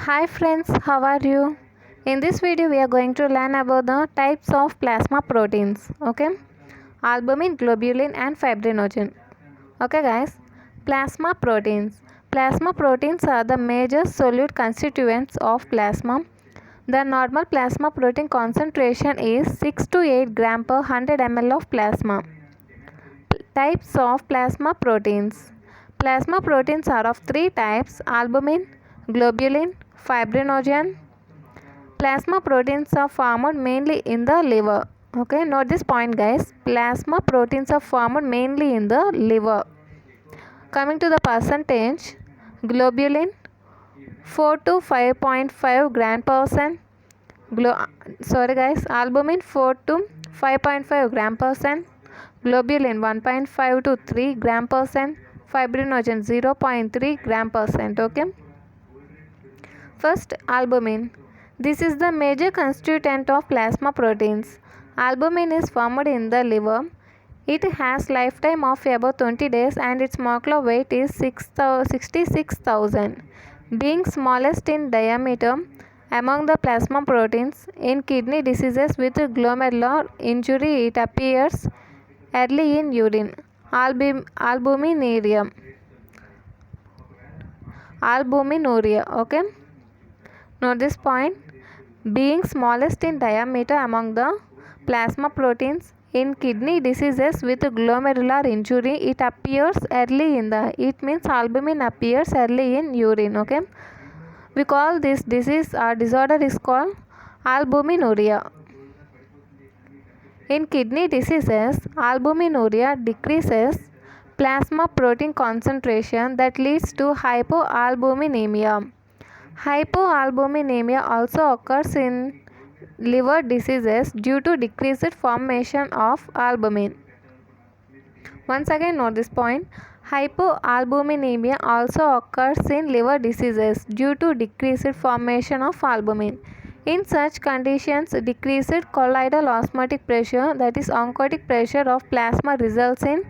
Hi friends, how are you? In this video we are going to learn about the types of plasma proteins. Okay, albumin, globulin and fibrinogen. Okay guys, plasma proteins. Plasma proteins are the major solute constituents of plasma. The normal plasma protein concentration is 6 to 8 gram per 100 ml of plasma. Types of plasma proteins. Plasma proteins are of three types: albumin, globulin, fibrinogen. Plasma proteins are formed mainly in the liver. Okay, note this point guys. Plasma proteins are formed mainly in the liver. Coming to the percentage, globulin 4 to 5.5 gram percent. Albumin 4 to 5.5 gram percent. Globulin 1.5 to 3 gram percent. Fibrinogen 0.3 gram percent. Okay. First, albumin. This is the major constituent of plasma proteins. Albumin is formed in the liver. It has lifetime of about 20 days and its molecular weight is 66,000. Being smallest in diameter among the plasma proteins, in kidney diseases with glomerular injury it appears early in urine. Albuminuria. Okay. Note this point. Being smallest in diameter among the plasma proteins, in kidney diseases with glomerular injury it appears early in the, it means albumin appears early in urine. Okay, we call this disease or disorder is called albuminuria. In kidney diseases, albuminuria decreases plasma protein concentration that leads to hypoalbuminemia. Hypoalbuminemia also occurs in liver diseases due to decreased formation of albumin. Once again note this point. Hypoalbuminemia also occurs in liver diseases due to decreased formation of albumin. In such conditions, decreased colloidal osmotic pressure, that is oncotic pressure of plasma, results in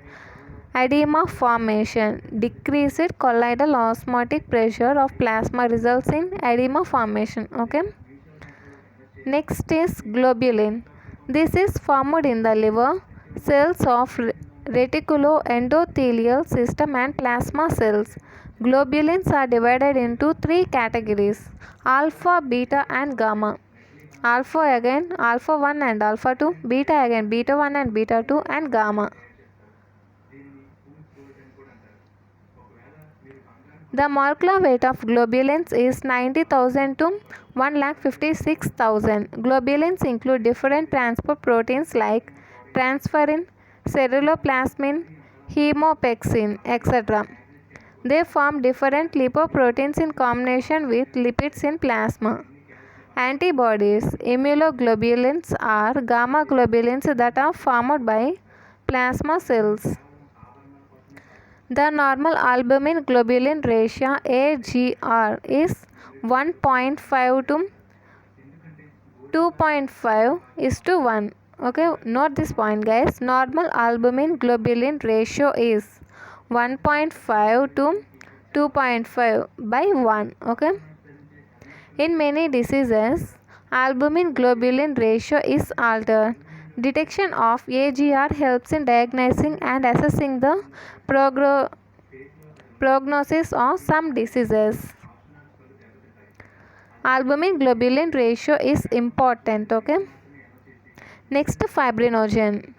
edema formation. Decreased colloidal osmotic pressure of plasma results in edema formation. Okay. Next is globulin. This is formed in the liver cells of reticuloendothelial system and plasma cells. Globulins are divided into three categories: alpha, beta and gamma. Alpha again alpha 1 and alpha 2, beta again beta 1 and beta 2 and gamma. The molecular weight of globulins is 90,000 to 1,56,000. Globulins include different transport proteins like transferrin, ceruloplasmin, hemopexin, etc. They form different lipoproteins in combination with lipids in plasma. Antibodies. Immunoglobulins are gamma globulins that are formed by plasma cells. The normal albumin globulin ratio AGR is 1.5 to 2.5 is to 1. Okay, note this point guys. Normal albumin globulin ratio is 1.5 to 2.5 by 1. Okay. In many diseases, albumin globulin ratio is altered. Detection of AGR helps in diagnosing and assessing the prognosis of some diseases. Albumin globulin ratio is important. Okay. Next, fibrinogen.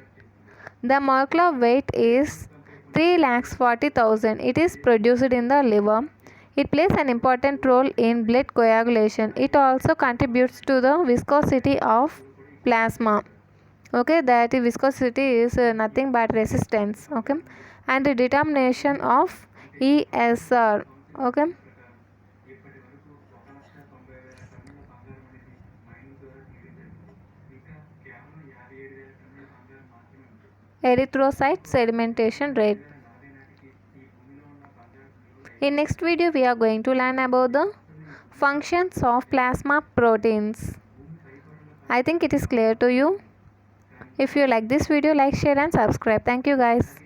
The molecular weight is 3,40,000. It is produced in the liver. It plays an important role in blood coagulation. It also contributes to the viscosity of plasma. Okay, that viscosity is nothing but resistance. Okay, and the determination of ESR. Okay. Erythrocyte sedimentation rate. In next video we are going to learn about the functions of plasma proteins. I think it is clear to you. If you like this video, like, share and subscribe. Thank you guys.